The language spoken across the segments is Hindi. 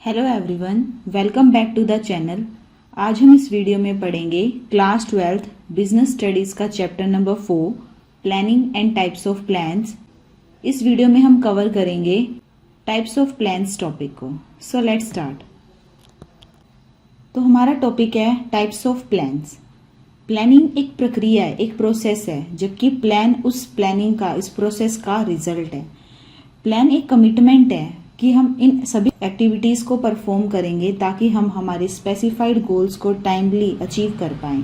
Hello everyone, welcome back to the channel. आज हम इस वीडियो में पढ़ेंगे क्लास 12th बिजनेस स्टडीज़ का chapter number 4 planning and types of plans. इस वीडियो में हम कवर करेंगे टाइप्स ऑफ प्लान्स टॉपिक को। So let's start. तो हमारा टॉपिक है टाइप्स ऑफ प्लान्स। प्लानिंग एक प्रक्रिया है, एक प्रोसेस है, जबकि प्लान उस प्लानिंग का, इस प्रोसेस का रिजल्ट है। प्लान एक कमिटमेंट है कि हम इन सभी एक्टिविटीज़ को परफॉर्म करेंगे ताकि हम हमारे स्पेसिफाइड गोल्स को टाइमली अचीव कर पाएं।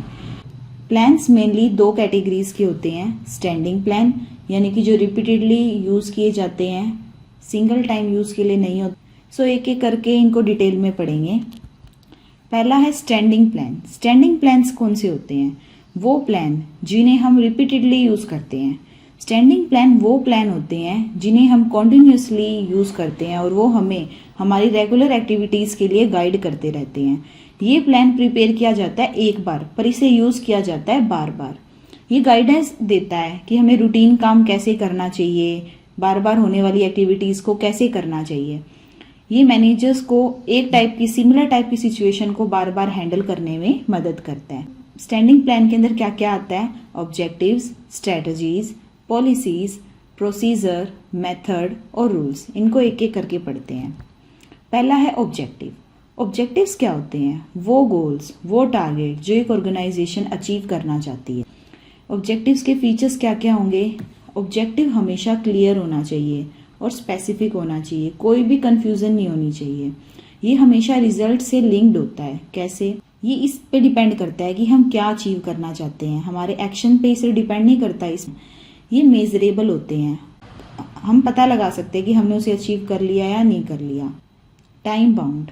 प्लान्स मेनली दो कैटेगरीज के होते हैं। स्टैंडिंग प्लान यानी कि जो रिपीटेडली यूज़ किए जाते हैं, सिंगल टाइम यूज़ के लिए नहीं होते। सो एक एक करके इनको डिटेल में पढ़ेंगे। पहला है स्टैंडिंग प्लान। स्टैंडिंग प्लान्स कौन से होते हैं? वो प्लान जिन्हें हम रिपीटेडली यूज़ करते हैं। स्टैंडिंग प्लान वो प्लान होते हैं जिन्हें हम कॉन्टिन्यूसली यूज़ करते हैं और वो हमें हमारी रेगुलर एक्टिविटीज़ के लिए गाइड करते रहते हैं। ये प्लान प्रिपेयर किया जाता है एक बार, पर इसे यूज़ किया जाता है बार बार। ये गाइडेंस देता है कि हमें रूटीन काम कैसे करना चाहिए, बार बार होने वाली एक्टिविटीज़ को कैसे करना चाहिए। ये मैनेजर्स को एक टाइप की, सिमिलर टाइप की सिचुएशन को बार बार हैंडल करने में मदद करता है। स्टैंडिंग प्लान के अंदर क्या क्या आता है? Objectives, strategies, policies, procedure, method और रूल्स। इनको एक एक करके पढ़ते हैं। पहला है ऑब्जेक्टिव। ऑब्जेक्टिव्स क्या होते हैं? वो गोल्स, वो टारगेट जो एक ऑर्गेनाइजेशन अचीव करना चाहती है। ऑब्जेक्टिव्स के फीचर्स क्या क्या होंगे? ऑब्जेक्टिव हमेशा क्लियर होना चाहिए और स्पेसिफिक होना चाहिए, कोई भी कंफ्यूजन नहीं होनी चाहिए। ये हमेशा रिजल्ट से लिंक्ड होता है। कैसे? ये इस पे डिपेंड करता है कि हम क्या अचीव करना चाहते हैं, हमारे एक्शन पे इसे डिपेंड नहीं करता। इसमें ये मेजरेबल होते हैं, हम पता लगा सकते हैं कि हमने उसे अचीव कर लिया या नहीं कर लिया। टाइम बाउंड,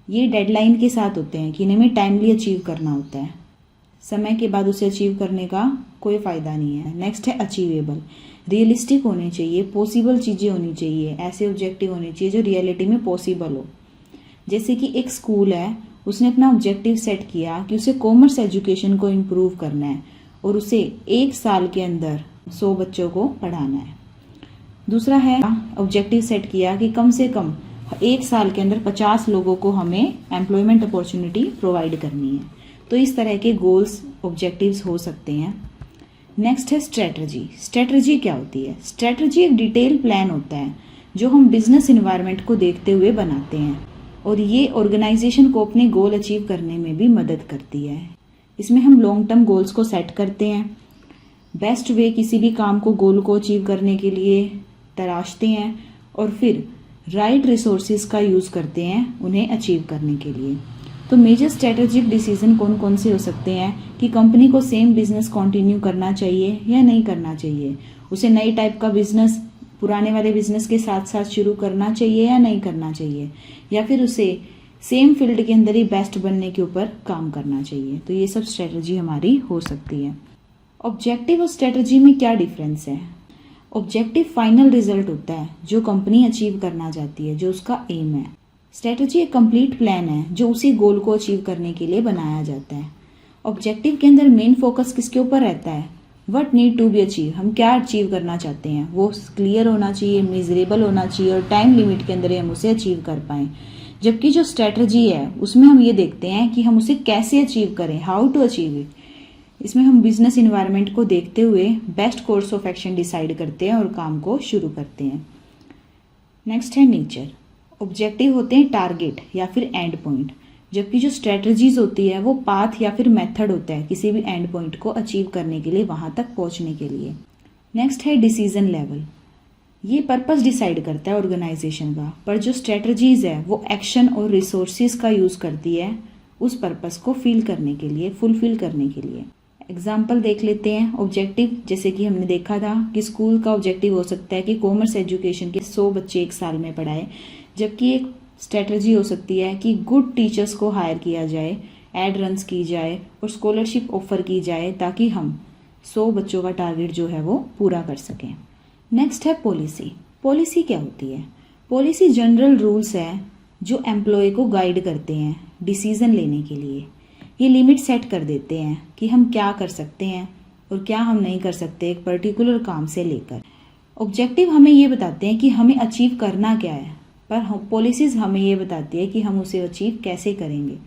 ये डेडलाइन के साथ होते हैं कि इन्हें हमें टाइमली अचीव करना होता है, समय के बाद उसे अचीव करने का कोई फ़ायदा नहीं है। नेक्स्ट है अचीवेबल। रियलिस्टिक होने चाहिए, पॉसिबल चीज़ें होनी चाहिए, ऐसे ऑब्जेक्टिव होने चाहिए जो रियलिटी में पॉसिबल हो। जैसे कि एक स्कूल है, उसने अपना ऑब्जेक्टिव सेट किया कि उसे कॉमर्स एजुकेशन को इम्प्रूव करना है और उसे 1 साल के अंदर 100 बच्चों को पढ़ाना है। दूसरा है ऑब्जेक्टिव सेट किया कि कम से कम 1 साल के अंदर 50 लोगों को हमें एम्प्लॉयमेंट अपॉर्चुनिटी प्रोवाइड करनी है। तो इस तरह के गोल्स, ऑब्जेक्टिव्स हो सकते हैं। नेक्स्ट है स्ट्रेटजी। स्ट्रेटजी क्या होती है? स्ट्रेटजी एक डिटेल प्लान होता है जो हम बिजनेस इन्वायरमेंट को देखते हुए बनाते हैं और ये ऑर्गेनाइजेशन को अपने गोल अचीव करने में भी मदद करती है। इसमें हम लॉन्ग टर्म गोल्स को सेट करते हैं, बेस्ट वे किसी भी काम को, गोल को अचीव करने के लिए तराशते हैं और फिर राइट रिसोर्सेज का यूज़ करते हैं उन्हें अचीव करने के लिए। तो मेजर स्ट्रेटेजिक डिसीजन कौन कौन से हो सकते हैं कि कंपनी को सेम बिजनेस कंटिन्यू करना चाहिए या नहीं करना चाहिए, उसे नई टाइप का बिजनेस पुराने वाले बिजनेस के साथ साथ शुरू करना चाहिए या नहीं करना चाहिए, या फिर उसे सेम फील्ड के अंदर ही बेस्ट बनने के ऊपर काम करना चाहिए। तो ये सब स्ट्रेटजी हमारी हो सकती है। ऑब्जेक्टिव और स्ट्रेटजी में क्या डिफरेंस है? ऑब्जेक्टिव फाइनल रिजल्ट होता है जो कंपनी अचीव करना चाहती है, जो उसका एम है। स्ट्रेटजी एक कंप्लीट प्लान है जो उसी गोल को अचीव करने के लिए बनाया जाता है। ऑब्जेक्टिव के अंदर मेन फोकस किसके ऊपर रहता है? What need to be achieve, हम क्या अचीव करना चाहते हैं, वो क्लियर होना चाहिए, मेजरेबल होना चाहिए और टाइम लिमिट के अंदर ही हम उसे अचीव कर पाएं। जबकि जो स्ट्रेटजी है उसमें हम ये देखते हैं कि हम उसे कैसे अचीव करें, हाउ टू अचीव इट। इसमें हम बिजनेस इन्वायरमेंट को देखते हुए best course of action decide करते हैं और काम को शुरू करते हैं। नेक्स्ट है नेचर। ऑब्जेक्टिव होते हैं टारगेट या फिर एंड पॉइंट, जबकि जो स्ट्रेटजीज होती है वो पाथ या फिर मेथड होता है किसी भी एंड पॉइंट को अचीव करने के लिए, वहां तक पहुंचने के लिए। नेक्स्ट है डिसीजन लेवल। ये पर्पस डिसाइड करता है ऑर्गेनाइजेशन का, पर जो स्ट्रेटजीज है वो एक्शन और रिसोर्सेज का यूज करती है उस पर्पस को फील करने के लिए, फुलफिल करने के लिए। एग्जाम्पल देख लेते हैं। ऑब्जेक्टिव, जैसे कि हमने देखा था कि स्कूल का ऑब्जेक्टिव हो सकता है कि कॉमर्स एजुकेशन के 100 बच्चे 1 साल में पढ़ाए, जबकि एक स्ट्रेटजी हो सकती है कि गुड टीचर्स को हायर किया जाए, एड रन्स की जाए और स्कॉलरशिप ऑफर की जाए ताकि हम 100 बच्चों का टारगेट जो है वो पूरा कर सकें। नेक्स्ट है पॉलिसी। पॉलिसी क्या होती है? पॉलिसी जनरल रूल्स है जो एम्प्लॉय को गाइड करते हैं डिसीजन लेने के लिए। ये लिमिट सेट कर देते हैं कि हम क्या कर सकते हैं और क्या हम नहीं कर सकते एक पर्टिकुलर काम से लेकर। ऑब्जेक्टिव हमें ये बताते हैं कि हमें अचीव करना क्या है, पर पॉलिसीज़ हमें ये बताती है कि हम उसे अचीव कैसे करेंगे।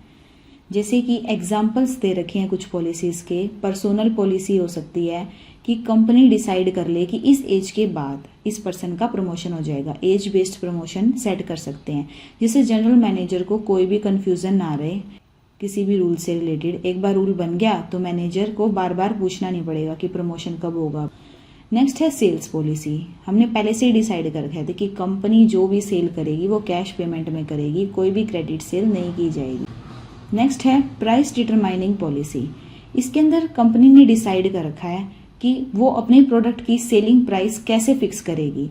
जैसे कि एग्जाम्पल्स दे रखे हैं कुछ पॉलिसीज़ के। पर्सनल पॉलिसी हो सकती है कि कंपनी डिसाइड कर ले कि इस एज के बाद इस पर्सन का प्रमोशन हो जाएगा, एज बेस्ड प्रमोशन सेट कर सकते हैं, जिससे जनरल मैनेजर को कोई भी कन्फ्यूज़न ना रहे किसी भी रूल से रिलेटेड। एक बार रूल बन गया तो मैनेजर को बार बार पूछना नहीं पड़ेगा कि प्रमोशन कब होगा। नेक्स्ट है सेल्स पॉलिसी। हमने पहले से ही डिसाइड कर रखा था कि कंपनी जो भी सेल करेगी वो कैश पेमेंट में करेगी, कोई भी क्रेडिट सेल नहीं की जाएगी। नेक्स्ट है प्राइस डिटरमाइनिंग पॉलिसी। इसके अंदर कंपनी ने डिसाइड कर रखा है कि वो अपने प्रोडक्ट की सेलिंग प्राइस कैसे फिक्स करेगी,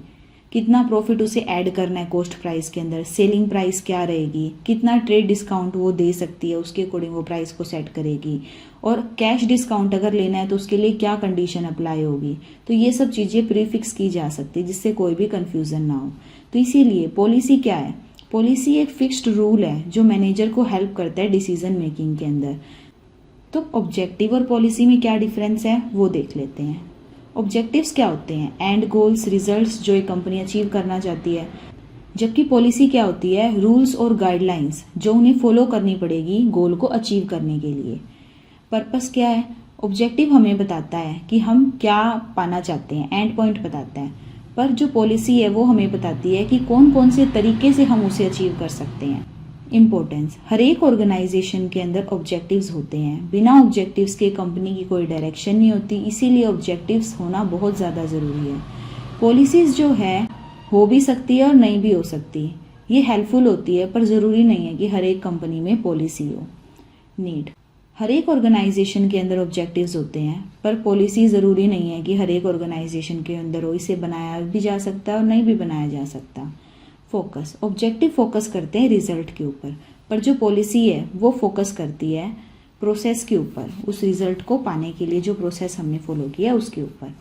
कितना प्रॉफिट उसे ऐड करना है कॉस्ट प्राइस के अंदर, सेलिंग प्राइस क्या रहेगी, कितना ट्रेड डिस्काउंट वो दे सकती है, उसके अकॉर्डिंग वो प्राइस को सेट करेगी, और कैश डिस्काउंट अगर लेना है तो उसके लिए क्या कंडीशन अप्लाई होगी। तो ये सब चीज़ें प्री फिक्स की जा सकती है जिससे कोई भी कंफ्यूजन ना हो। तो इसीलिए पॉलिसी क्या है? पॉलिसी एक फिक्स्ड रूल है जो मैनेजर को हेल्प करता है डिसीजन मेकिंग के अंदर। तो ऑब्जेक्टिव और पॉलिसी में क्या डिफरेंस है वो देख लेते हैं। ऑब्जेक्टिव्स क्या होते हैं? एंड गोल्स, रिजल्ट्स जो एक कंपनी अचीव करना चाहती है। जबकि पॉलिसी क्या होती है? रूल्स और गाइडलाइंस जो उन्हें फॉलो करनी पड़ेगी गोल को अचीव करने के लिए। पर्पस क्या है? ऑब्जेक्टिव हमें बताता है कि हम क्या पाना चाहते हैं, एंड पॉइंट बताता है, पर जो पॉलिसी है वो हमें बताती है कि कौन कौन से तरीके से हम उसे अचीव कर सकते हैं। इम्पोर्टेंस, हर एक ऑर्गेनाइजेशन के अंदर ऑब्जेक्टिव्स होते हैं। बिना ऑब्जेक्टिव्स के कंपनी की कोई डायरेक्शन नहीं होती, इसीलिए ऑब्जेक्टिव्स होना बहुत ज़्यादा ज़रूरी है। पॉलिसीज़ जो है हो भी सकती है और नहीं भी हो सकती, ये हेल्पफुल होती है, पर ज़रूरी नहीं है कि हर एक कंपनी में पॉलिसी हो। नीड, हर एक ऑर्गेनाइजेशन के अंदर ऑब्जेक्टिव्स होते हैं, पर पॉलिसी ज़रूरी नहीं है कि हर एक ऑर्गेनाइजेशन के अंदर हो। इसे बनाया भी जा सकता है और नहीं भी बनाया जा सकता। फोकस, ऑब्जेक्टिव फोकस करते हैं रिजल्ट के ऊपर, पर जो पॉलिसी है वो फोकस करती है प्रोसेस के ऊपर, उस रिजल्ट को पाने के लिए जो प्रोसेस हमने फॉलो किया उसके ऊपर।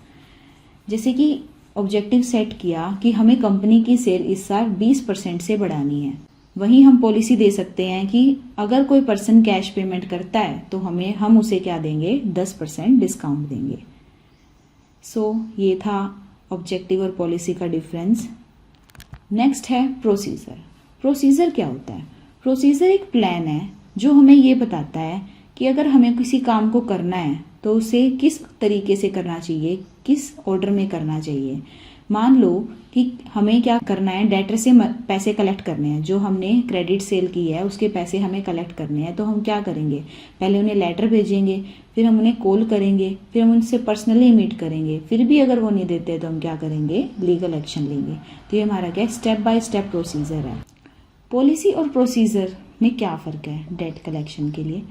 जैसे कि ऑब्जेक्टिव सेट किया कि हमें कंपनी की सेल इस साल 20% से बढ़ानी है, वहीं हम पॉलिसी दे सकते हैं कि अगर कोई पर्सन कैश पेमेंट करता है तो हम उसे क्या देंगे? 10% डिस्काउंट देंगे। ये था ऑब्जेक्टिव और पॉलिसी का डिफरेंस। नेक्स्ट है प्रोसीजर। प्रोसीजर क्या होता है? प्रोसीजर एक प्लान है जो हमें ये बताता है कि अगर हमें किसी काम को करना है तो उसे किस तरीके से करना चाहिए, किस ऑर्डर में करना चाहिए। मान लो कि हमें क्या करना है, डेटर से पैसे कलेक्ट करने हैं, जो हमने क्रेडिट सेल की है उसके पैसे हमें कलेक्ट करने हैं। तो हम क्या करेंगे? पहले उन्हें लेटर भेजेंगे, फिर हम उन्हें कॉल करेंगे, फिर हम उनसे पर्सनली मीट करेंगे, फिर भी अगर वो नहीं देते तो हम क्या करेंगे? लीगल एक्शन लेंगे। तो ये हमारा क्या स्टेप बाय स्टेप प्रोसीजर है। पॉलिसी और प्रोसीजर में क्या फ़र्क है डेट कलेक्शन के लिए?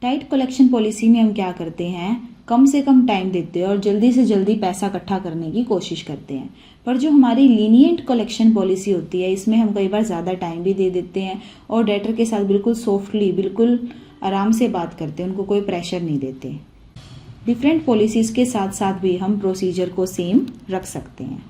टाइट कलेक्शन पॉलिसी में हम क्या करते हैं? कम से कम टाइम देते हैं और जल्दी से जल्दी पैसा इकट्ठा करने की कोशिश करते हैं। पर जो हमारी लीनियंट कलेक्शन पॉलिसी होती है इसमें हम कई बार ज़्यादा टाइम भी दे देते हैं और डेटर के साथ बिल्कुल सॉफ्टली, बिल्कुल आराम से बात करते हैं, उनको कोई प्रेशर नहीं देते। डिफरेंट पॉलिसीज़ के साथ साथ भी हम प्रोसीजर को सेम रख सकते हैं।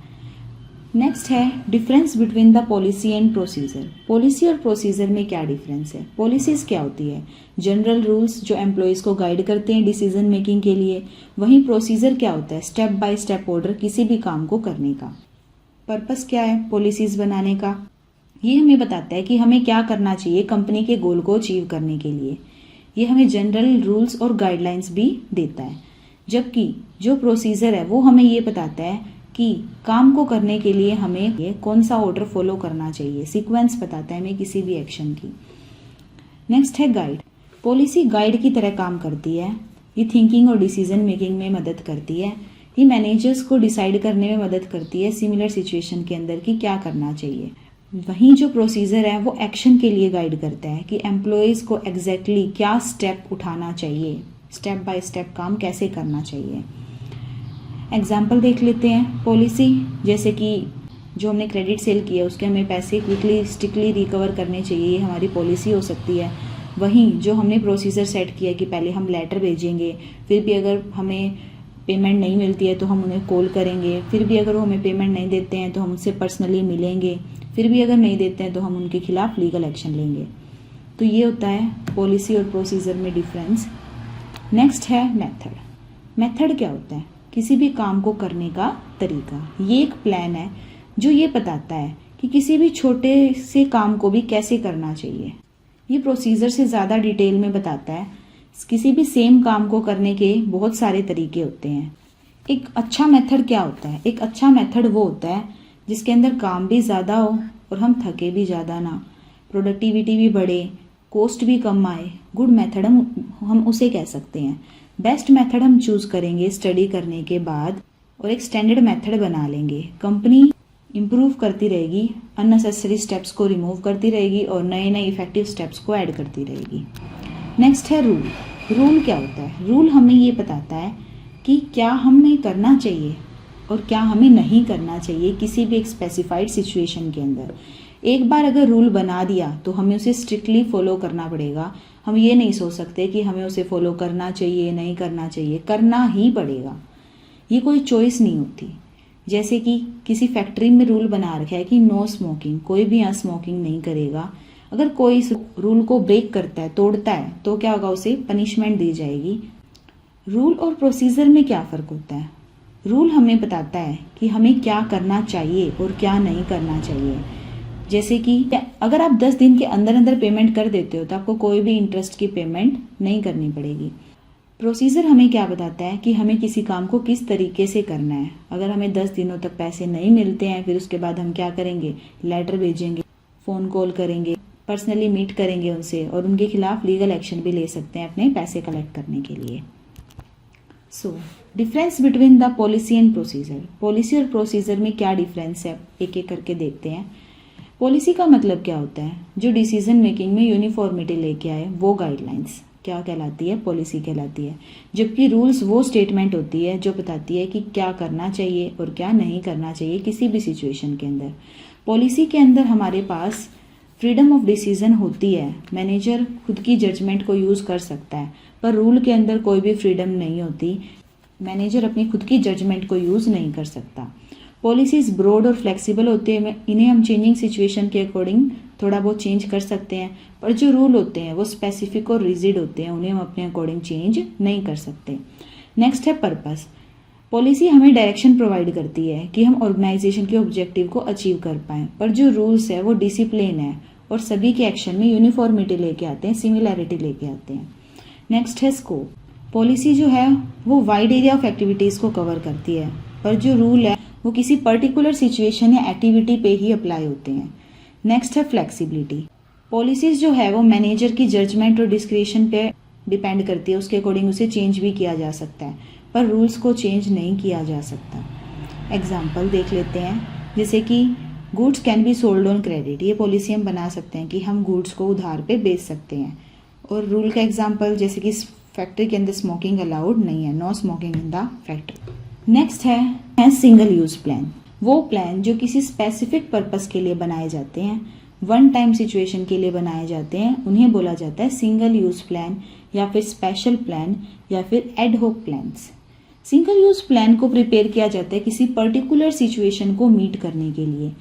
नेक्स्ट है difference between the policy and procedure. Policy और प्रोसीजर में क्या डिफरेंस है? पॉलिसीज क्या होती है? जनरल रूल्स जो एम्प्लॉयज़ को गाइड करते हैं डिसीजन मेकिंग के लिए। वहीं प्रोसीजर क्या होता है? स्टेप बाय स्टेप ऑर्डर किसी भी काम को करने का। पर्पस क्या है पॉलिसीज बनाने का? ये हमें बताता है कि हमें क्या करना चाहिए कंपनी के गोल को अचीव करने के लिए। ये हमें जनरल रूल्स और गाइडलाइंस भी देता है, जबकि जो प्रोसीजर है वो हमें ये बताता है कि काम को करने के लिए हमें ये कौन सा ऑर्डर फॉलो करना चाहिए, सीक्वेंस बताता है हमें किसी भी एक्शन की। नेक्स्ट है गाइड। पॉलिसी गाइड की तरह काम करती है। ये थिंकिंग और डिसीजन मेकिंग में मदद करती है। ये मैनेजर्स को डिसाइड करने में मदद करती है सिमिलर सिचुएशन के अंदर कि क्या करना चाहिए। वहीं जो प्रोसीजर है वो एक्शन के लिए गाइड करता है कि एम्प्लॉयज़ को एग्जैक्टली क्या स्टेप उठाना चाहिए, स्टेप बाय स्टेप काम कैसे करना चाहिए। एग्जाम्पल देख लेते हैं। पॉलिसी जैसे कि जो हमने क्रेडिट सेल किया उसके हमें पैसे क्विकली स्ट्रिक्टली रिकवर करने चाहिए, ये हमारी पॉलिसी हो सकती है। वहीं जो हमने प्रोसीजर सेट किया कि पहले हम लेटर भेजेंगे, फिर भी अगर हमें पेमेंट नहीं मिलती है तो हम उन्हें कॉल करेंगे, फिर भी अगर वो हमें पेमेंट नहीं देते हैं तो हम उनसे पर्सनली मिलेंगे, फिर भी अगर नहीं देते हैं तो हम उनके खिलाफ लीगल एक्शन लेंगे। तो ये होता है पॉलिसी और प्रोसीजर में डिफरेंस। नेक्स्ट है मेथड। मेथड क्या होता है? किसी भी काम को करने का तरीका। ये एक प्लान है जो ये बताता है कि किसी भी छोटे से काम को भी कैसे करना चाहिए। ये प्रोसीजर से ज़्यादा डिटेल में बताता है। किसी भी सेम काम को करने के बहुत सारे तरीके होते हैं। एक अच्छा मेथड क्या होता है? एक अच्छा मेथड वो होता है जिसके अंदर काम भी ज़्यादा हो और हम थके भी ज़्यादा ना, प्रोडक्टिविटी भी बढ़े, कॉस्ट भी कम आए। गुड मेथड हम उसे कह सकते हैं। बेस्ट मेथड हम चूज़ करेंगे स्टडी करने के बाद और एक स्टैंडर्ड मेथड बना लेंगे। कंपनी इम्प्रूव करती रहेगी, अननेसेसरी स्टेप्स को रिमूव करती रहेगी और नए नए इफेक्टिव स्टेप्स को ऐड करती रहेगी। नेक्स्ट है रूल। रूल क्या होता है? रूल हमें ये बताता है कि क्या हमें करना चाहिए और क्या हमें नहीं करना चाहिए किसी भी एक स्पेसिफाइड सिचुएशन के अंदर। एक बार अगर रूल बना दिया तो हमें उसे स्ट्रिक्टली फॉलो करना पड़ेगा। हम ये नहीं सोच सकते कि हमें उसे फॉलो करना चाहिए, नहीं करना चाहिए, करना ही पड़ेगा। ये कोई चॉइस नहीं होती। जैसे कि किसी फैक्ट्री में रूल बना रखा है कि नो स्मोकिंग, कोई भी यहाँ स्मोकिंग नहीं करेगा। अगर कोई इस रूल को ब्रेक करता है, तोड़ता है, तो क्या होगा? उसे पनिशमेंट दी जाएगी। रूल और प्रोसीजर में क्या फ़र्क होता है? रूल हमें बताता है कि हमें क्या करना चाहिए और क्या नहीं करना चाहिए। जैसे कि अगर आप 10 दिन के अंदर अंदर पेमेंट कर देते हो तो आपको कोई भी इंटरेस्ट की पेमेंट नहीं करनी पड़ेगी। प्रोसीजर हमें क्या बताता है कि हमें किसी काम को किस तरीके से करना है। अगर हमें 10 दिनों तक पैसे नहीं मिलते हैं, फिर उसके बाद हम क्या करेंगे? लेटर भेजेंगे, फ़ोन कॉल करेंगे, पर्सनली मीट करेंगे उनसे और उनके खिलाफ लीगल एक्शन भी ले सकते हैं अपने पैसे कलेक्ट करने के लिए। So difference between the policy and procedure. Policy और प्रोसीजर में क्या डिफरेंस है, एक एक करके देखते हैं। पॉलिसी का मतलब क्या होता है? जो डिसीजन मेकिंग में यूनिफॉर्मिटी लेके आए, वो गाइडलाइंस क्या कहलाती है? पॉलिसी कहलाती है। जबकि रूल्स वो स्टेटमेंट होती है जो बताती है कि क्या करना चाहिए और क्या नहीं करना चाहिए किसी भी सिचुएशन के अंदर। पॉलिसी के अंदर हमारे पास फ्रीडम ऑफ डिसीजन होती है। मैनेजर खुद की जजमेंट को यूज़ कर सकता है, पर रूल के अंदर कोई भी फ्रीडम नहीं होती। मैनेजर अपनी खुद की जजमेंट को यूज़ नहीं कर सकता। पॉलिसीज ब्रॉड और फ्लेक्सिबल होते हैं। इन्हें हम चेंजिंग सिचुएशन के अकॉर्डिंग थोड़ा बहुत चेंज कर सकते हैं, पर जो रूल होते हैं वो स्पेसिफिक और रिजिड होते हैं, उन्हें हम अपने अकॉर्डिंग चेंज नहीं कर सकते। नेक्स्ट है पर्पस। पॉलिसी हमें डायरेक्शन प्रोवाइड करती है कि हम ऑर्गेनाइजेशन के ऑब्जेक्टिव को अचीव कर पाएँ, पर जो रूल्स है वो डिसिप्लिन है और सभी के एक्शन में यूनिफॉर्मिटी लेके आते हैं, सिमिलैरिटी लेके आते हैं। नेक्स्ट है स्कोप। पॉलिसी जो है वो वाइड एरिया ऑफ एक्टिविटीज़ को कवर करती है, पर जो रूल है वो किसी पर्टिकुलर सिचुएशन या एक्टिविटी पे ही अप्लाई होते हैं। नेक्स्ट है फ्लेक्सिबिलिटी। पॉलिसीज जो है वो मैनेजर की जजमेंट और डिस्क्रिशन पे डिपेंड करती है, उसके अकॉर्डिंग उसे चेंज भी किया जा सकता है, पर रूल्स को चेंज नहीं किया जा सकता। एग्जाम्पल देख लेते हैं, जैसे कि goods can be sold on credit. ये पॉलिसी हम बना सकते हैं कि हम गुड्स को उधार पे बेच सकते हैं। और रूल का एग्जाम्पल जैसे कि फैक्ट्री के अंदर स्मोकिंग अलाउड नहीं है, no smoking in the factory. Next है सिंगल यूज प्लान। वो प्लान जो किसी स्पेसिफिक पर्पस के लिए बनाए जाते हैं, वन टाइम सिचुएशन के लिए बनाए जाते हैं, उन्हें बोला जाता है सिंगल यूज प्लान या फिर स्पेशल प्लान या फिर एड होक प्लान्स। सिंगल यूज प्लान को प्रिपेयर किया जाता है किसी पर्टिकुलर सिचुएशन को मीट करने के लिए।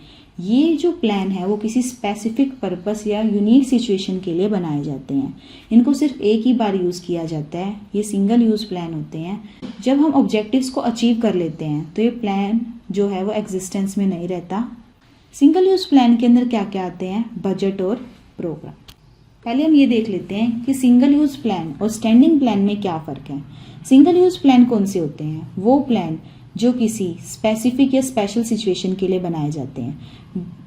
ये जो प्लान है वो किसी स्पेसिफिक पर्पस या यूनिक सिचुएशन के लिए बनाए जाते हैं। इनको सिर्फ एक ही बार यूज़ किया जाता है। ये सिंगल यूज़ प्लान होते हैं। जब हम ऑब्जेक्टिव्स को अचीव कर लेते हैं तो ये प्लान जो है वो एग्जिस्टेंस में नहीं रहता। सिंगल यूज़ प्लान के अंदर क्या क्या आते हैं? बजट और प्रोग्राम। पहले हम ये देख लेते हैं कि सिंगल यूज़ प्लान और स्टैंडिंग प्लान में क्या फ़र्क है। सिंगल यूज़ प्लान कौन से होते हैं? वो प्लान जो किसी स्पेसिफिक या स्पेशल सिचुएशन के लिए बनाए जाते हैं,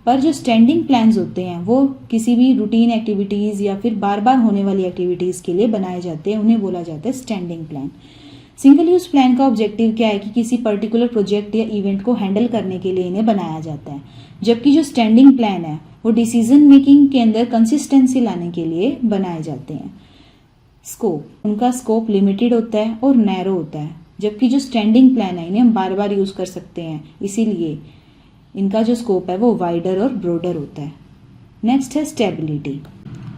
पर जो स्टैंडिंग प्लान्स होते हैं वो किसी भी रूटीन एक्टिविटीज़ या फिर बार बार होने वाली एक्टिविटीज़ के लिए बनाए जाते हैं, उन्हें बोला जाता है standing plan. Single use plan का ऑब्जेक्टिव क्या है कि किसी पर्टिकुलर प्रोजेक्ट या इवेंट को हैंडल करने के लिए इन्हें बनाया जाता है, जबकि जो स्टैंडिंग प्लान है वो डिसीजन मेकिंग के अंदर कंसिस्टेंसी लाने के लिए बनाए जाते हैं। स्कोप, उनका स्कोप लिमिटेड होता है और नैरो होता है, जबकि जो स्टैंडिंग प्लान है इन्हें हम बार बार यूज़ कर सकते हैं, इसीलिए इनका जो स्कोप है वो वाइडर और ब्रॉडर होता है। नेक्स्ट है स्टेबिलिटी।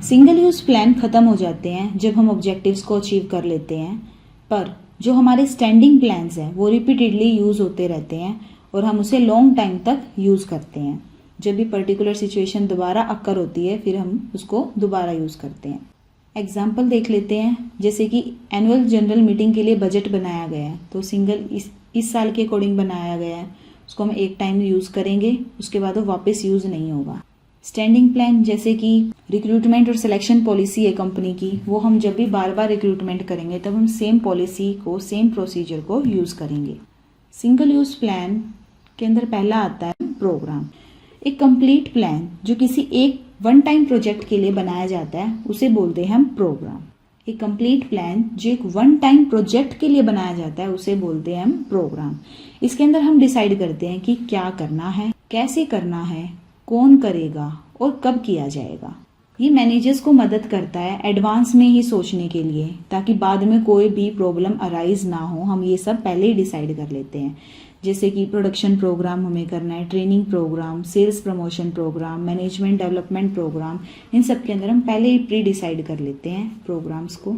सिंगल यूज़ प्लान ख़त्म हो जाते हैं जब हम ऑब्जेक्टिव्स को अचीव कर लेते हैं, पर जो हमारे स्टैंडिंग प्लान्स हैं वो रिपीटेडली यूज़ होते रहते हैं और हम उसे लॉन्ग टाइम तक यूज़ करते हैं। जब भी पर्टिकुलर सिचुएशन दोबारा अक्कर होती है फिर हम उसको दोबारा यूज़ करते हैं। एग्जाम्पल देख लेते हैं, जैसे कि एनुअल जनरल मीटिंग के लिए बजट बनाया गया है तो सिंगल इस साल के अकॉर्डिंग बनाया गया है, उसको हम एक टाइम यूज़ करेंगे, उसके बाद वो वापस यूज़ नहीं होगा। स्टैंडिंग प्लान जैसे कि रिक्रूटमेंट और सिलेक्शन पॉलिसी है कंपनी की, वो हम जब भी बार बार रिक्रूटमेंट करेंगे तब हम सेम पॉलिसी को, सेम प्रोसीजर को यूज़ करेंगे। सिंगल यूज़ प्लान के अंदर पहला आता है प्रोग्राम। एक कंप्लीट प्लान जो किसी एक वन टाइम प्रोजेक्ट के लिए बनाया जाता है उसे बोलते हैं हम प्रोग्राम। एक कंप्लीट प्लान जो एक वन टाइम प्रोजेक्ट के लिए बनाया जाता है उसे बोलते हैं हम प्रोग्राम। इसके अंदर हम डिसाइड करते हैं कि क्या करना है, कैसे करना है, कौन करेगा और कब किया जाएगा। ये मैनेजर्स को मदद करता है एडवांस में ही सोचने के लिए, ताकि बाद में कोई भी प्रॉब्लम अराइज ना हो। हम ये सब पहले ही डिसाइड कर लेते हैं, जैसे कि प्रोडक्शन प्रोग्राम हमें करना है, training programme, sales promotion programme, management development programme, इन सब के अंदर हम पहले ही प्री डिसाइड कर लेते हैं प्रोग्राम्स को।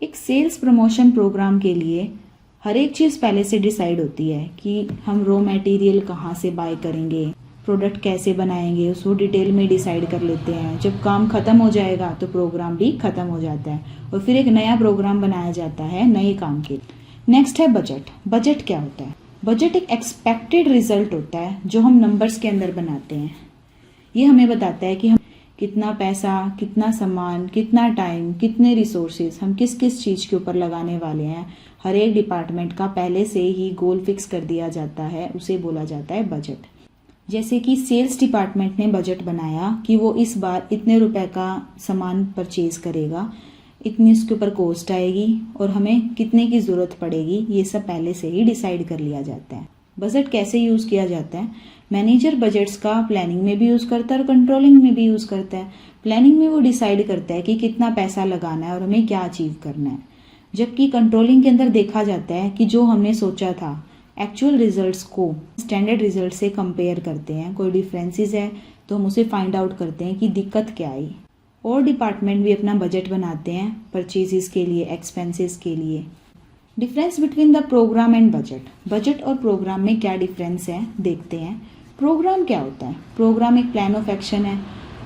एक सेल्स प्रमोशन प्रोग्राम के लिए हर एक चीज़ पहले से डिसाइड होती है कि हम रॉ मटेरियल कहाँ से बाय करेंगे, प्रोडक्ट कैसे बनाएंगे, उसको डिटेल में डिसाइड कर लेते हैं। जब काम खत्म हो जाएगा तो प्रोग्राम भी खत्म हो जाता है और फिर एक नया प्रोग्राम बनाया जाता है नए काम के लिए। नेक्स्ट है बजट। बजट क्या होता है? बजट एक एक्सपेक्टेड रिजल्ट होता है जो हम नंबर्स के अंदर बनाते हैं। ये हमें बताता है कि हम कितना पैसा, कितना सामान, कितना टाइम, कितने रिसोर्सेज हम किस किस चीज़ के ऊपर लगाने वाले हैं। हर एक डिपार्टमेंट का पहले से ही गोल फिक्स कर दिया जाता है, उसे बोला जाता है बजट। जैसे कि सेल्स डिपार्टमेंट ने बजट बनाया कि वो इस बार इतने रुपए का सामान परचेज करेगा, इतनी उसके ऊपर कॉस्ट आएगी और हमें कितने की ज़रूरत पड़ेगी, ये सब पहले से ही डिसाइड कर लिया जाता है। बजट कैसे यूज़ किया जाता है? मैनेजर बजट्स का प्लानिंग में भी यूज़ करता है और कंट्रोलिंग में भी यूज़ करता है। प्लानिंग में वो डिसाइड करता है कि कितना पैसा लगाना है और हमें क्या अचीव करना है, जबकि कंट्रोलिंग के अंदर देखा जाता है कि जो हमने सोचा था एक्चुअल रिजल्ट्स को स्टैंडर्ड रिजल्ट से कंपेयर करते हैं। कोई डिफरेंसेस है तो हम उसे फाइंड आउट करते हैं कि दिक्कत क्या आई। और डिपार्टमेंट भी अपना बजट बनाते हैं परचेजेस के लिए, एक्सपेंसेस के लिए। Difference between the program and budget. Budget और प्रोग्राम में क्या डिफरेंस है देखते हैं। प्रोग्राम क्या होता है? प्रोग्राम एक प्लान ऑफ एक्शन है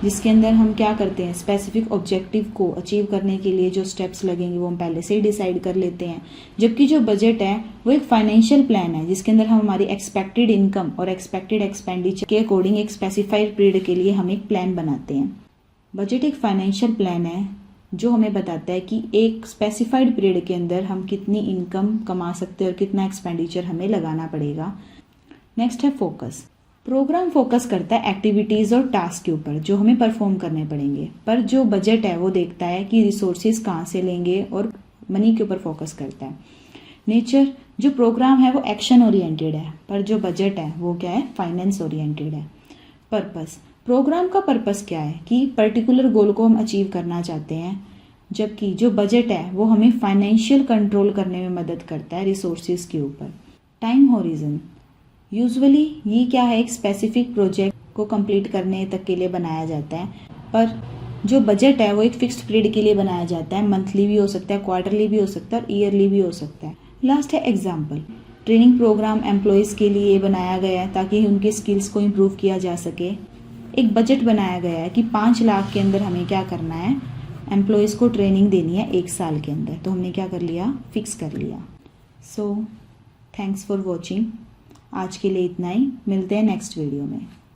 जिसके अंदर हम क्या करते हैं, स्पेसिफिक ऑब्जेक्टिव को अचीव करने के लिए जो स्टेप्स लगेंगे वो हम पहले से ही डिसाइड कर लेते हैं। जबकि जो बजट है वो एक फाइनेंशियल प्लान है जिसके अंदर हम हमारी एक्सपेक्टेड इनकम और एक्सपेक्टेड एक्सपेंडिचर के अकॉर्डिंग एक स्पेसिफाइड पीरियड के लिए हम एक प्लान बनाते हैं। बजट एक फाइनेंशियल प्लान है जो हमें बताता है कि एक स्पेसिफाइड पीरियड के अंदर हम कितनी इनकम कमा सकते हैं और कितना एक्सपेंडिचर हमें लगाना पड़ेगा। नेक्स्ट है फोकस। प्रोग्राम फोकस करता है एक्टिविटीज़ और टास्क के ऊपर जो हमें परफॉर्म करने पड़ेंगे, पर जो बजट है वो देखता है कि रिसोर्सेज कहाँ से लेंगे और मनी के ऊपर फोकस करता है। नेचर, जो प्रोग्राम है वो एक्शन ओरिएंटेड है, पर जो बजट है वो क्या है, फाइनेंस ओरिएंटेड है। पर्पस, प्रोग्राम का पर्पस क्या है कि पर्टिकुलर गोल को हम अचीव करना चाहते हैं, जबकि जो बजट है वो हमें फाइनेंशियल कंट्रोल करने में मदद करता है रिसोर्सेज के ऊपर। टाइम होरिजन, यूजुअली ये क्या है, एक स्पेसिफिक प्रोजेक्ट को कंप्लीट करने तक के लिए बनाया जाता है, पर जो बजट है वो एक फिक्स्ड पीरियड के लिए बनाया जाता है। मंथली भी हो सकता है, क्वार्टरली भी हो सकता है और ईयरली भी हो सकता है। लास्ट है एग्जाम्पल। ट्रेनिंग प्रोग्राम एम्प्लॉयज़ के लिए बनाया गया है ताकि उनकी स्किल्स को इम्प्रूव किया जा सके। एक बजट बनाया गया है कि 5 लाख के अंदर हमें क्या करना है, एम्प्लॉयज़ को ट्रेनिंग देनी है 1 साल के अंदर, तो हमने क्या कर लिया, फिक्स कर लिया। So thanks for watching. आज के लिए इतना ही, मिलते हैं नेक्स्ट वीडियो में।